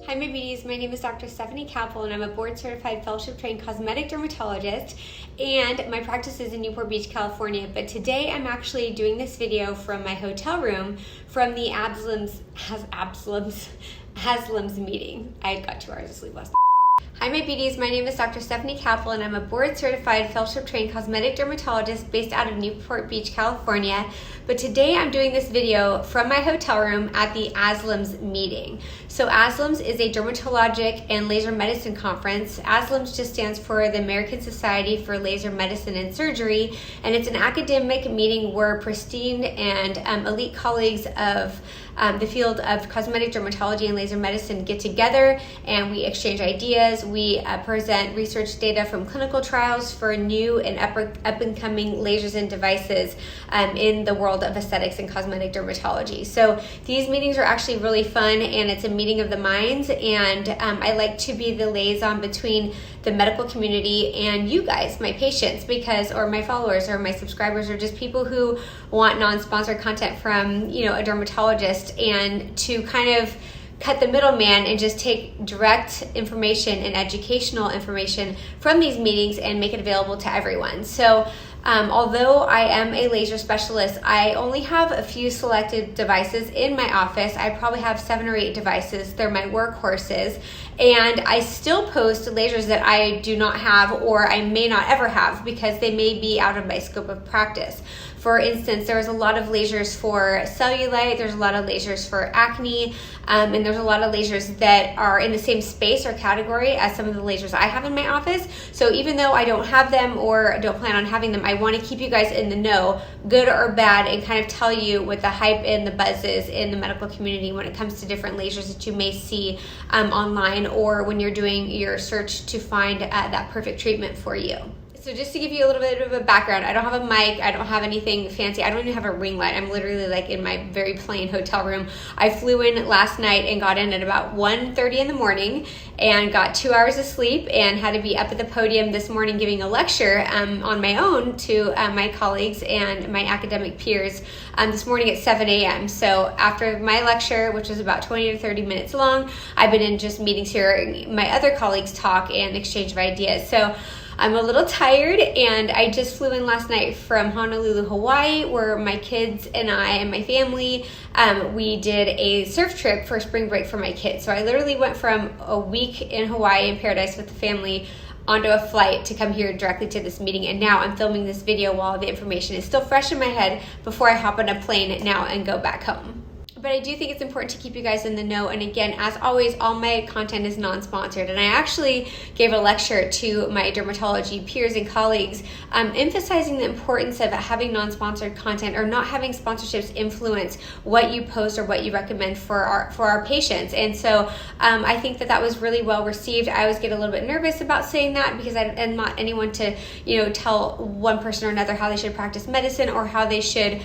Hi my beauties, my name is Dr. Stefani Kappel and I'm a board certified fellowship trained cosmetic dermatologist and my practice is in Newport Beach, California. But today I'm actually doing this video from my hotel room from the ASLMS meeting. I got 2 hours of sleep last night. Hi my beauties, my name is Dr. Stefani Kappel and I'm a board certified fellowship trained cosmetic dermatologist based out of Newport Beach, California. But today I'm doing this video from my hotel room at the ASLMS meeting. So ASLMS is a dermatologic and laser medicine conference. ASLMS just stands for the American Society for Laser Medicine and Surgery, and it's an academic meeting where pristine and elite colleagues of the field of cosmetic dermatology and laser medicine get together and we exchange ideas. We present research data from clinical trials for new and up-and-coming lasers and devices in the world of aesthetics and cosmetic dermatology. So these meetings are actually really fun and it's a meeting of the minds, and I like to be the liaison between the medical community and you guys, my patients, or my followers or my subscribers, or just people who want non-sponsored content from, a dermatologist, and to kind of cut the middleman and just take direct information and educational information from these meetings and make it available to everyone. So although I am a laser specialist, I only have a few selected devices in my office. I probably have 7 or 8 devices. They're my workhorses. And I still post lasers that I do not have or I may not ever have because they may be out of my scope of practice. For instance, there's a lot of lasers for cellulite, there's a lot of lasers for acne, and there's a lot of lasers that are in the same space or category as some of the lasers I have in my office. So even though I don't have them or don't plan on having them, I want to keep you guys in the know, good or bad, and kind of tell you what the hype and the buzz is in the medical community when it comes to different lasers that you may see online or when you're doing your search to find that perfect treatment for you. So just to give you a little bit of a background, I don't have a mic, I don't have anything fancy, I don't even have a ring light. I'm literally like in my very plain hotel room. I flew in last night and got in at about 1:30 in the morning and got 2 hours of sleep and had to be up at the podium this morning giving a lecture on my own to my colleagues and my academic peers this morning at 7 a.m. So after my lecture, which was about 20 to 30 minutes long, I've been in just meetings hearing my other colleagues talk and exchange of ideas. So I'm a little tired, and I just flew in last night from Honolulu, Hawaii, where my kids and I and my family, we did a surf trip for spring break for my kids. So I literally went from a week in Hawaii in paradise with the family onto a flight to come here directly to this meeting, and now I'm filming this video while the information is still fresh in my head before I hop on a plane now and go back home. But I do think it's important to keep you guys in the know. And again, as always, all my content is non-sponsored. And I actually gave a lecture to my dermatology peers and colleagues emphasizing the importance of having non-sponsored content or not having sponsorships influence what you post or what you recommend for our patients. And so I think that was really well received. I always get a little bit nervous about saying that because I'm not anyone to tell one person or another how they should practice medicine or how they should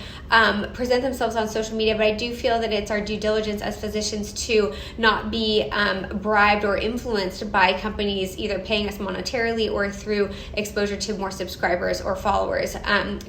present themselves on social media. But I do feel that it's our due diligence as physicians to not be bribed or influenced by companies either paying us monetarily or through exposure to more subscribers or followers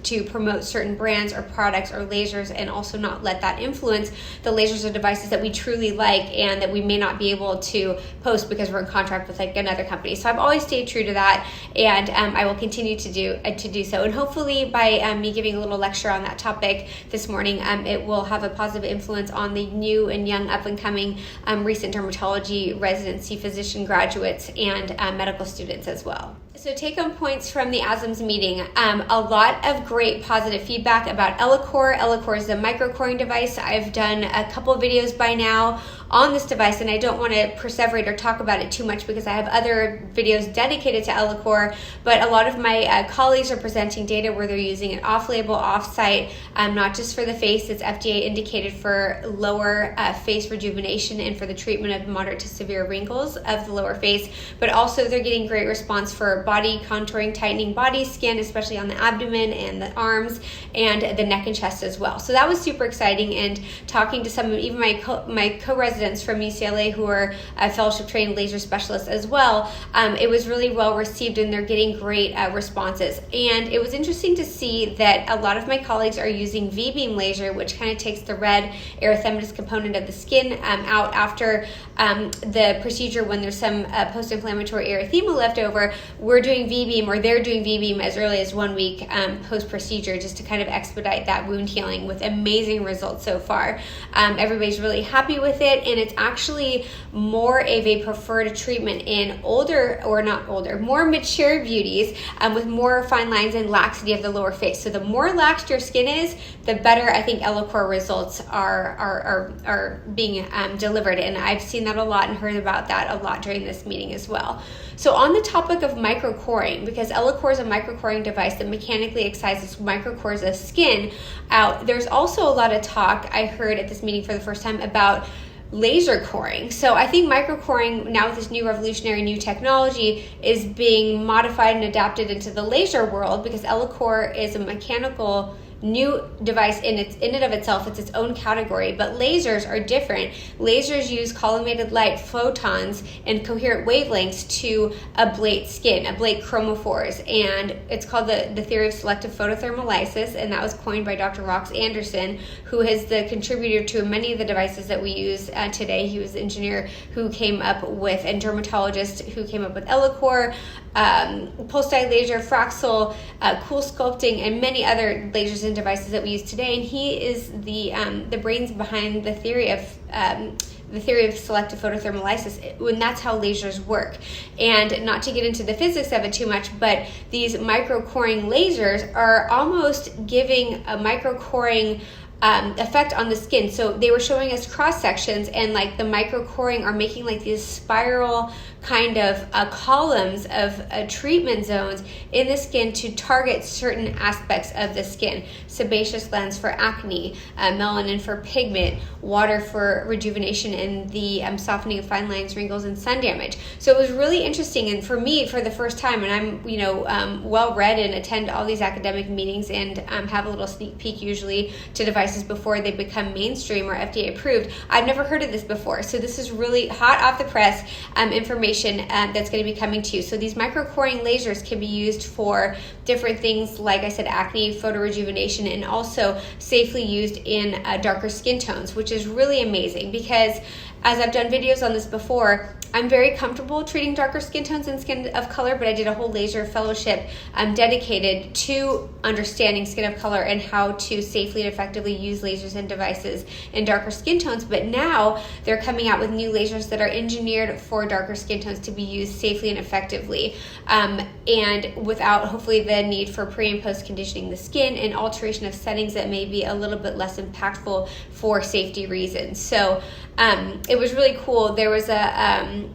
to promote certain brands or products or lasers, and also not let that influence the lasers or devices that we truly like and that we may not be able to post because we're in contract with like another company. So I've always stayed true to that, and I will continue to do so. And hopefully by me giving a little lecture on that topic this morning, it will have a positive influence on the new and young up-and-coming recent dermatology residency physician graduates and medical students as well. So take-home points from the ASLMS meeting. A lot of great positive feedback about Ellacor. Ellacor is the microcoring device. I've done a couple of videos by now on this device, and I don't want to perseverate or talk about it too much because I have other videos dedicated to Ellacor, but a lot of my colleagues are presenting data where they're using it off-label, off-site, not just for the face. It's FDA indicated for lower face rejuvenation and for the treatment of moderate to severe wrinkles of the lower face, but also they're getting great response for body body contouring, tightening body skin, especially on the abdomen and the arms and the neck and chest as well. So that was super exciting, and talking to some of even my co-residents from UCLA who are fellowship trained laser specialists as well, it was really well received, and they're getting great responses. And it was interesting to see that a lot of my colleagues are using V-beam laser, which kind of takes the red erythematous component of the skin out after the procedure when there's some post-inflammatory erythema left over. We're doing V-beam, or they're doing V-beam as early as 1 week post-procedure, just to kind of expedite that wound healing, with amazing results so far. Everybody's really happy with it, and it's actually more of a preferred treatment in more mature beauties with more fine lines and laxity of the lower face. So the more laxed your skin is, the better I think Ellacor results are being delivered, and I've seen that a lot and heard about that a lot during this meeting as well. So on the topic of microcoring, because Ellacor is a microcoring device that mechanically excises microcores of skin out, there's also a lot of talk I heard at this meeting for the first time about laser coring. So I think microcoring, now with this new revolutionary new technology, is being modified and adapted into the laser world, because Ellacor is a mechanical new device in and of itself. It's its own category, but lasers are different. Lasers use collimated light, photons, and coherent wavelengths to ablate skin, ablate chromophores, and it's called the theory of selective photothermolysis, and that was coined by Dr. Rox Anderson, who is the contributor to many of the devices that we use today. He was the engineer who came up with, and dermatologist who came up with Ellacor, pulse-dye laser, Fraxel, cool sculpting, and many other lasers and devices that we use today. And he is the brains behind the theory of selective photothermolysis, when that's how lasers work. And not to get into the physics of it too much, but these microcoring lasers are almost giving a microcoring effect on the skin. So they were showing us cross sections, and like the microcoring are making like these spiral kind of columns of treatment zones in the skin to target certain aspects of the skin. Sebaceous glands for acne, melanin for pigment, water for rejuvenation, and the softening of fine lines, wrinkles, and sun damage. So it was really interesting, and for me, for the first time, and I'm well read and attend all these academic meetings and have a little sneak peek usually to devices before they become mainstream or FDA approved. I've never heard of this before, so this is really hot off the press information that's going to be coming to you. So these microcoring lasers can be used for different things, like I said, acne, photorejuvenation, and also safely used in darker skin tones, which is really amazing, because as I've done videos on this before, I'm very comfortable treating darker skin tones and skin of color, but I did a whole laser fellowship dedicated to understanding skin of color and how to safely and effectively use lasers and devices in darker skin tones. But now they're coming out with new lasers that are engineered for darker skin tones to be used safely and effectively, and without hopefully the need for pre and post conditioning the skin and alteration of settings that may be a little bit less impactful for safety reasons. So it was really cool. There was a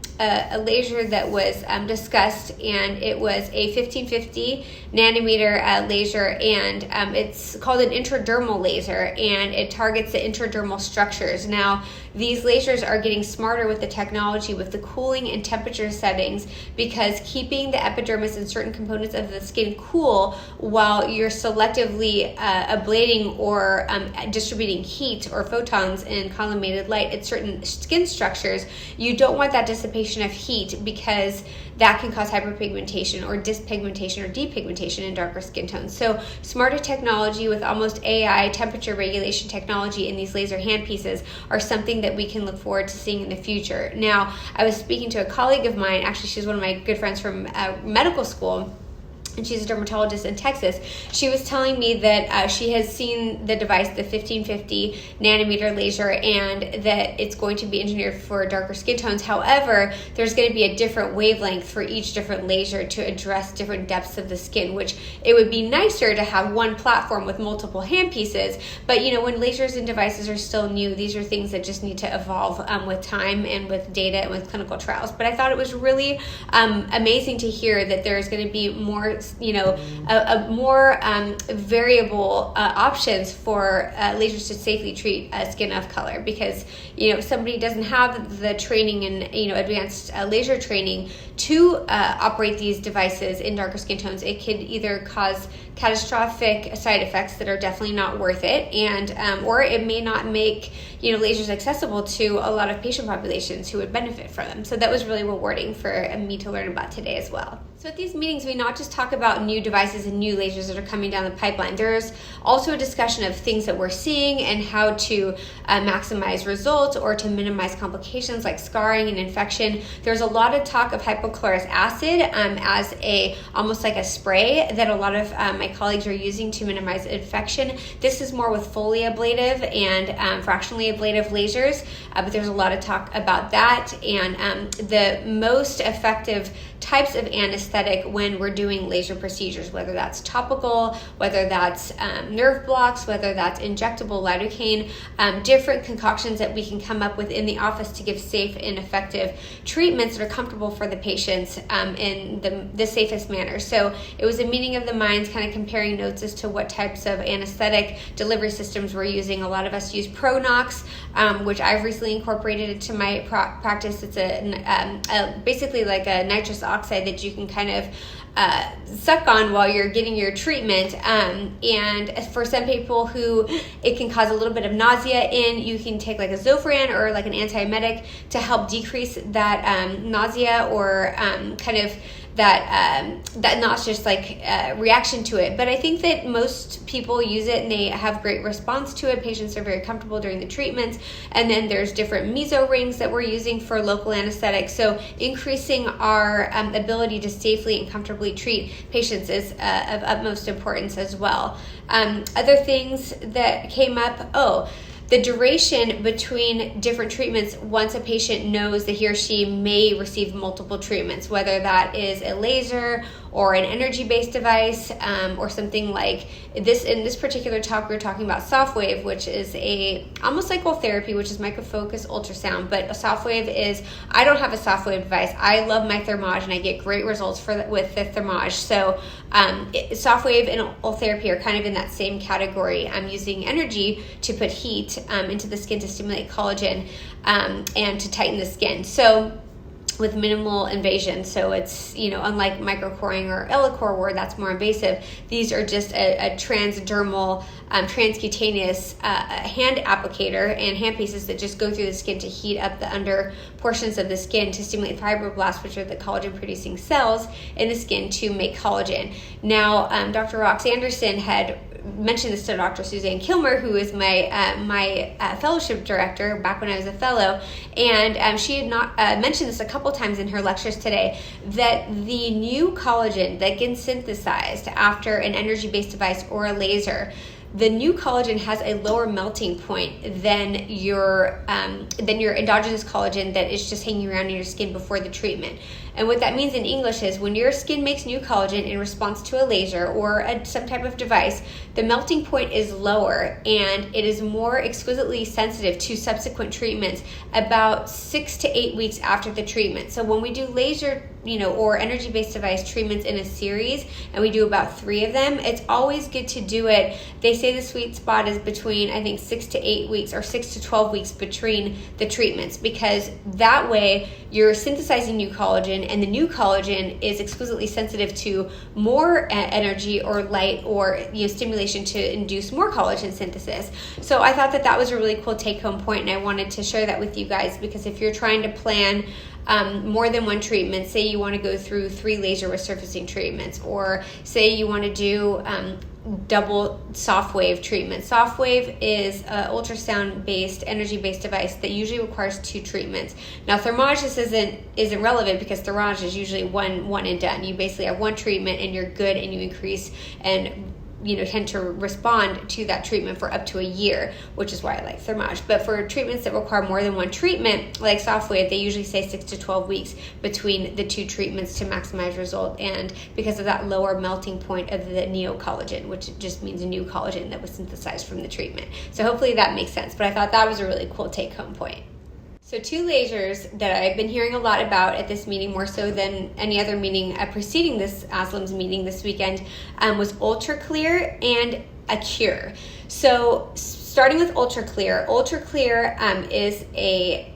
laser that was discussed, and it was a 1550 nanometer laser, and it's called an intradermal laser, and it targets the intradermal structures. Now, these lasers are getting smarter with the technology, with the cooling and temperature settings, because keeping the epidermis and certain components of the skin cool while you're selectively ablating or distributing heat or photons and collimated light at certain skin structures, you don't want that dissipation of heat, because that can cause hyperpigmentation or dyspigmentation or depigmentation in darker skin tones. So smarter technology with almost AI temperature regulation technology in these laser handpieces are something that we can look forward to seeing in the future. Now, I was speaking to a colleague of mine, actually she's one of my good friends from medical school, and she's a dermatologist in Texas. She was telling me that she has seen the device, the 1550 nanometer laser, and that it's going to be engineered for darker skin tones. However, there's going to be a different wavelength for each different laser to address different depths of the skin, which it would be nicer to have one platform with multiple handpieces. But when lasers and devices are still new, these are things that just need to evolve with time and with data and with clinical trials. But I thought it was really amazing to hear that there's going to be more a more variable options for lasers to safely treat skin of color, because if somebody doesn't have the training and advanced laser training to operate these devices in darker skin tones, it could either cause catastrophic side effects that are definitely not worth it, and or it may not make lasers accessible to a lot of patient populations who would benefit from them. So that was really rewarding for me to learn about today as well. So at these meetings, we not just talk about new devices and new lasers that are coming down the pipeline. There's also a discussion of things that we're seeing and how to maximize results or to minimize complications like scarring and infection. There's a lot of talk of hypochlorous acid as almost like a spray that a lot of my colleagues are using to minimize infection. This is more with fully ablative and fractionally ablative lasers, but there's a lot of talk about that. And the most effective types of anesthetic when we're doing laser procedures, whether that's topical, whether that's nerve blocks, whether that's injectable lidocaine, different concoctions that we can come up with in the office to give safe and effective treatments that are comfortable for the patients in the safest manner. So it was a meeting of the minds, kind of comparing notes as to what types of anesthetic delivery systems we're using. A lot of us use Pronox, which I've recently incorporated into my practice. It's basically like a nitrous oxide that you can kind of suck on while you're getting your treatment, and for some people who it can cause a little bit of nausea in, you can take like a Zofran or like an antiemetic to help decrease that nausea or kind of that nauseous reaction to it. But I think that most people use it and they have great response to it. Patients are very comfortable during the treatments. And then there's different meso rings that we're using for local anesthetics. So increasing our ability to safely and comfortably treat patients is of utmost importance as well. Other things that came up, the duration between different treatments once a patient knows that he or she may receive multiple treatments, whether that is a laser or an energy-based device, or something like this. In this particular talk, we were talking about SoftWave, which is almost like therapy, which is microfocus ultrasound. But a SoftWave is, I don't have a SoftWave device. I love my Thermage, and I get great results with the Thermage. So SoftWave and ultherapy are kind of in that same category. I'm using energy to put heat into the skin to stimulate collagen and to tighten the skin. So with minimal invasion. So it's, unlike microcoring or Ellacor where that's more invasive, these are just a transdermal, transcutaneous hand applicator and hand pieces that just go through the skin to heat up the under portions of the skin to stimulate fibroblasts, which are the collagen producing cells in the skin to make collagen. Now, Dr. Rox Anderson had mentioned this to Dr. Suzanne Kilmer, who is my fellowship director back when I was a fellow, and she had not mentioned this a couple times in her lectures today, that the new collagen that gets synthesized after an energy-based device or a laser, the new collagen has a lower melting point than your endogenous collagen that is just hanging around in your skin before the treatment. And what that means in English is when your skin makes new collagen in response to a laser or some type of device, the melting point is lower and it is more exquisitely sensitive to subsequent treatments about 6 to 8 weeks after the treatment. So when we do laser, or energy-based device treatments in a series, and we do about 3 of them, it's always good to do it. They say the sweet spot is between, I think, 6 to 8 weeks or 6 to 12 weeks between the treatments, because that way you're synthesizing new collagen, and the new collagen is exquisitely sensitive to more energy or light or stimulation to induce more collagen synthesis. So I thought that was a really cool take-home point, and I wanted to share that with you guys, because if you're trying to plan more than one treatment, say you want to go through 3 laser resurfacing treatments, or say you want to do double SoftWave treatment. SoftWave is an ultrasound-based, energy-based device that usually requires 2 treatments. Now, Thermage isn't relevant because Thermage is usually one and done. You basically have 1 treatment and you're good, and you increase and tend to respond to that treatment for up to a year, which is why I like Thermage. But for treatments that require more than 1 treatment, like SoftWave, they usually say 6 to 12 weeks between the 2 treatments to maximize result, and because of that lower melting point of the neocollagen, which just means a new collagen that was synthesized from the treatment. So hopefully that makes sense, but I thought that was a really cool take-home point. So 2 lasers that I've been hearing a lot about at this meeting, more so than any other meeting preceding this ASLMS meeting this weekend, was Ultra Clear and Ellacor. So starting with Ultra Clear is a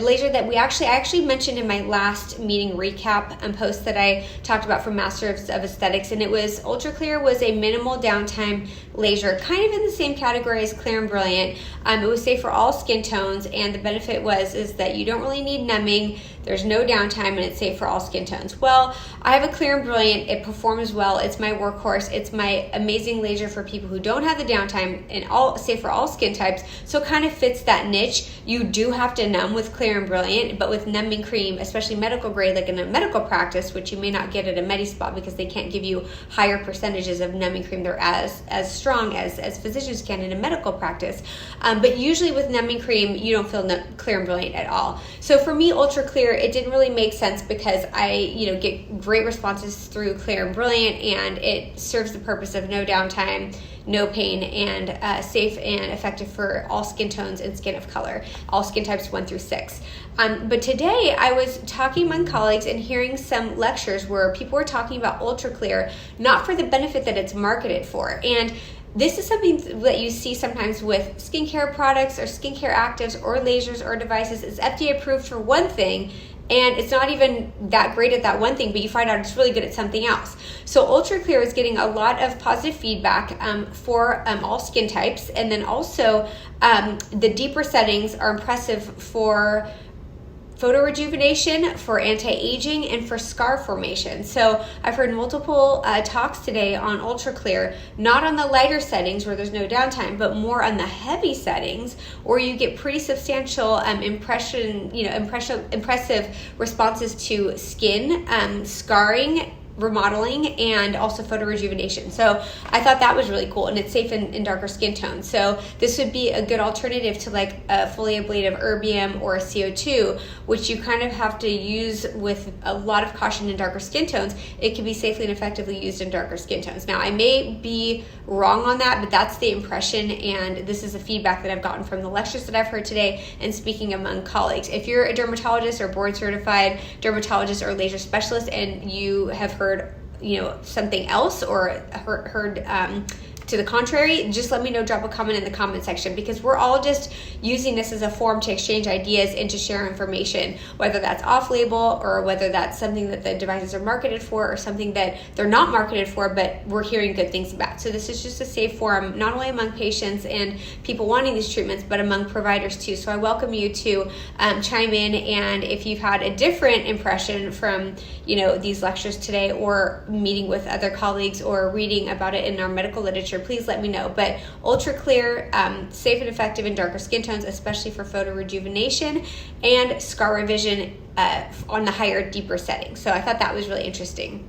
laser that I actually mentioned in my last meeting recap and post that I talked about from Masters of Aesthetics, and it was Ultra Clear was a minimal downtime laser, kind of in the same category as Clear and Brilliant. It was safe for all skin tones, and the benefit is that you don't really need numbing, there's no downtime, and it's safe for all skin tones. Well, I have a Clear and Brilliant, it performs well, it's my workhorse, it's my amazing laser for people who don't have the downtime, and safe for all skin types, so it kind of fits that niche. You do have to numb with Clear and Brilliant, but with numbing cream, especially medical grade, like in a medical practice, which you may not get at a Medi-Spa because they can't give you higher percentages of numbing cream, they're as strong as physicians can in a medical practice. But usually with numbing cream, you don't feel Clear and Brilliant at all. So for me, Ultra Clear, it didn't really make sense because I get great responses through Clear and Brilliant, and it serves the purpose of no downtime, no pain, and safe and effective for all skin tones and skin of color, all skin types 1 through 6. But today I was talking among colleagues and hearing some lectures where people were talking about Ultra Clear, not for the benefit that it's marketed for. And this is something that you see sometimes with skincare products or skincare actives or lasers or devices. It's FDA approved for one thing, and it's not even that great at that one thing, but you find out it's really good at something else. So Ultra Clear is getting a lot of positive feedback for all skin types, and then also the deeper settings are impressive for photo rejuvenation, for anti-aging, and for scar formation. So I've heard multiple talks today on Ultra Clear, not on the lighter settings where there's no downtime, but more on the heavy settings where you get pretty substantial impressive responses to skin, scarring, remodeling, and also photo rejuvenation. So I thought that was really cool, and it's safe in darker skin tones. So this would be a good alternative to like a fully ablative erbium or a CO2, which you kind of have to use with a lot of caution in darker skin tones. It can be safely and effectively used in darker skin tones. Now I may be wrong on that, but that's the impression, and this is the feedback that I've gotten from the lectures that I've heard today and speaking among colleagues. If you're a dermatologist or board certified dermatologist or laser specialist and you have heard something else or heard to the contrary, just let me know, drop a comment in the comment section, because we're all just using this as a forum to exchange ideas and to share information, whether that's off-label or whether that's something that the devices are marketed for or something that they're not marketed for, but we're hearing good things about. So this is just a safe forum, not only among patients and people wanting these treatments, but among providers too. So I welcome you to chime in, and if you've had a different impression from these lectures today, or meeting with other colleagues, or reading about it in our medical literature, please let me know. But Ultra Clear, safe and effective in darker skin tones, especially for photo rejuvenation and scar revision on the higher, deeper settings. So I thought that was really interesting.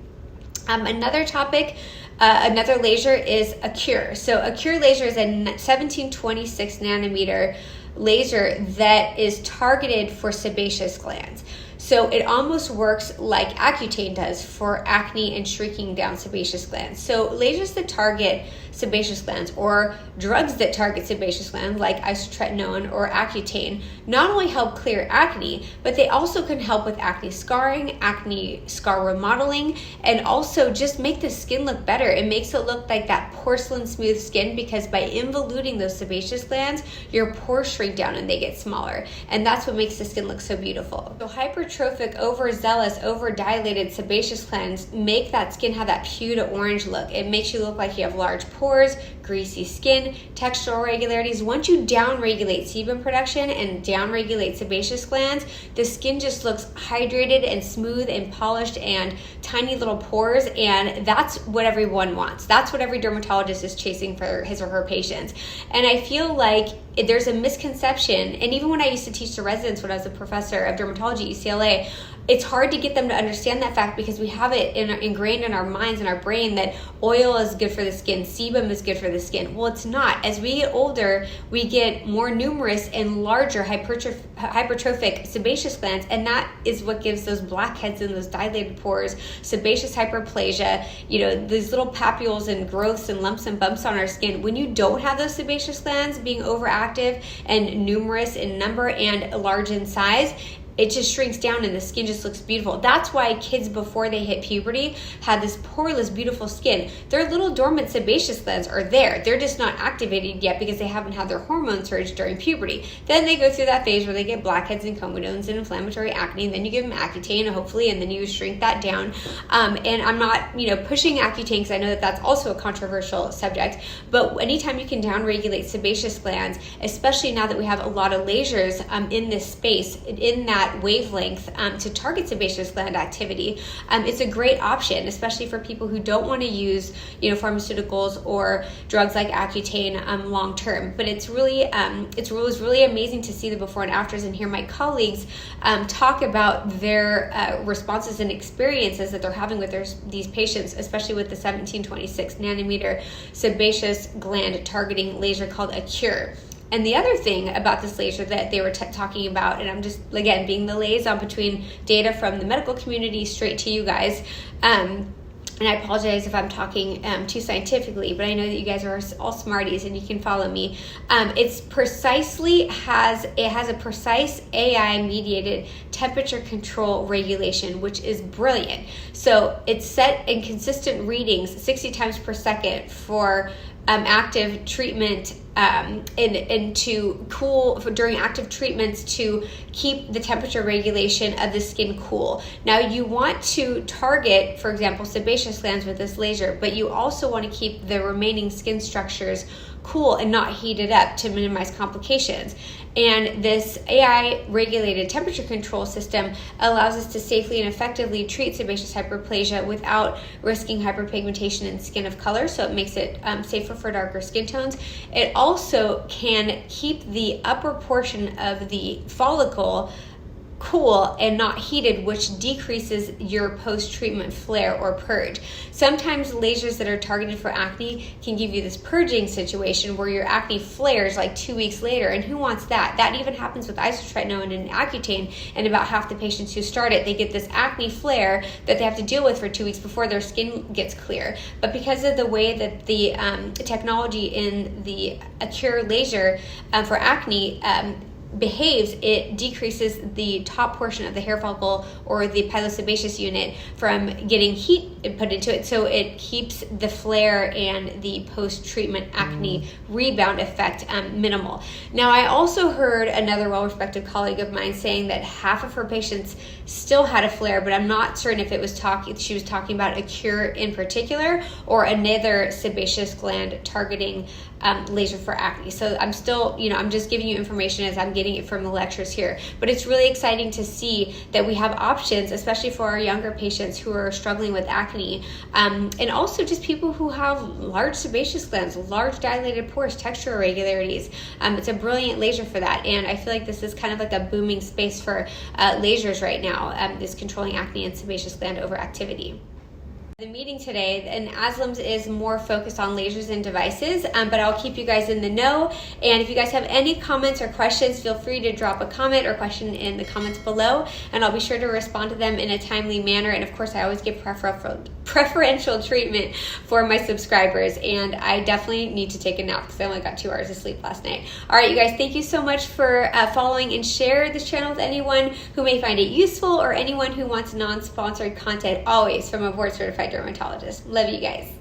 Another topic, another laser is Ellacor. So Ellacor laser is a 1726 nanometer laser that is targeted for sebaceous glands. So it almost works like Accutane does for acne and shrinking down sebaceous glands. So lasers that target sebaceous glands, or drugs that target sebaceous glands like isotretinoin or Accutane, not only help clear acne, but they also can help with acne scarring, acne scar remodeling, and also just make the skin look better. It makes it look like that porcelain smooth skin, because by involuting those sebaceous glands, your pores shrink down and they get smaller. And that's what makes the skin look so beautiful. So hypertrophic, overzealous, overdilated sebaceous glands make that skin have that pew to orange look. It makes you look like you have large pores, greasy skin, textural irregularities. Once you downregulate sebum production and downregulate sebaceous glands, the skin just looks hydrated and smooth and polished and tiny little pores, and that's what everyone wants. That's what every dermatologist is chasing for his or her patients. And I feel like there's a misconception, and even when I used to teach to residents when I was a professor of dermatology at UCLA, it's hard to get them to understand that fact because we have it ingrained in our minds and our brain that oil is good for the skin, sebum is good for the skin. Well, it's not. As we get older, we get more numerous and larger hypertrophic sebaceous glands, and that is what gives those blackheads and those dilated pores, sebaceous hyperplasia, these little papules and growths and lumps and bumps on our skin. When you don't have those sebaceous glands being overactive and numerous in number and large in size, it just shrinks down and the skin just looks beautiful. That's why kids before they hit puberty had this poreless, beautiful skin. Their little dormant sebaceous glands are there. They're just not activated yet because they haven't had their hormone surge during puberty. Then they go through that phase where they get blackheads and comedones and inflammatory acne. Then you give them Accutane, hopefully, and then you shrink that down. And I'm not, pushing Accutane because I know that that's also a controversial subject. But anytime you can downregulate sebaceous glands, especially now that we have a lot of lasers in this space, in that wavelength to target sebaceous gland activity, it's a great option, especially for people who don't want to use pharmaceuticals or drugs like Accutane long term. But it was really amazing to see the before and afters and hear my colleagues talk about their responses and experiences that they're having with these patients, especially with the 1726 nanometer sebaceous gland targeting laser called ASLMS. And the other thing about this laser that they were talking about, and I'm just, again, being the liaison between data from the medical community straight to you guys, and I apologize if I'm talking too scientifically, but I know that you guys are all smarties and you can follow me. It has a precise AI-mediated temperature control regulation, which is brilliant. So it's set in consistent readings 60 times per second for active treatment and to cool during active treatments to keep the temperature regulation of the skin cool. Now you want to target, for example, sebaceous glands with this laser, but you also want to keep the remaining skin structures cool and not heated up to minimize complications. And this AI regulated temperature control system allows us to safely and effectively treat sebaceous hyperplasia without risking hyperpigmentation in skin of color, so it makes it safer for darker skin tones. It also can keep the upper portion of the follicle cool and not heated, which decreases your post-treatment flare or purge. Sometimes lasers that are targeted for acne can give you this purging situation where your acne flares like 2 weeks later, and who wants that? That even happens with isotretinoin and Accutane, and about half the patients who start it, they get this acne flare that they have to deal with for 2 weeks before their skin gets clear. But because of the way that the technology in the ASLMS laser for acne behaves, it decreases the top portion of the hair follicle or the pilosebaceous unit from getting heat put into it, so it keeps the flare and the post-treatment acne rebound effect minimal. Now, I also heard another well-respected colleague of mine saying that half of her patients still had a flare, but I'm not certain if she was talking about ASLMS in particular or another sebaceous gland targeting laser for acne. So I'm still, I'm just giving you information as I'm getting it from the lectures here. But it's really exciting to see that we have options, especially for our younger patients who are struggling with acne, and also just people who have large sebaceous glands, large dilated pores, texture irregularities. It's a brilliant laser for that, and I feel like this is kind of like a booming space for lasers right now, is controlling acne and sebaceous gland overactivity. The meeting today, and ASLMS is more focused on lasers and devices, but I'll keep you guys in the know. And if you guys have any comments or questions, feel free to drop a comment or question in the comments below, and I'll be sure to respond to them in a timely manner. And of course, I always give preferential treatment for my subscribers, and I definitely need to take a nap because I only got 2 hours of sleep last night. All right, you guys, thank you so much for following, and share this channel with anyone who may find it useful or anyone who wants non-sponsored content, always from a board-certified dermatologist. Love you guys.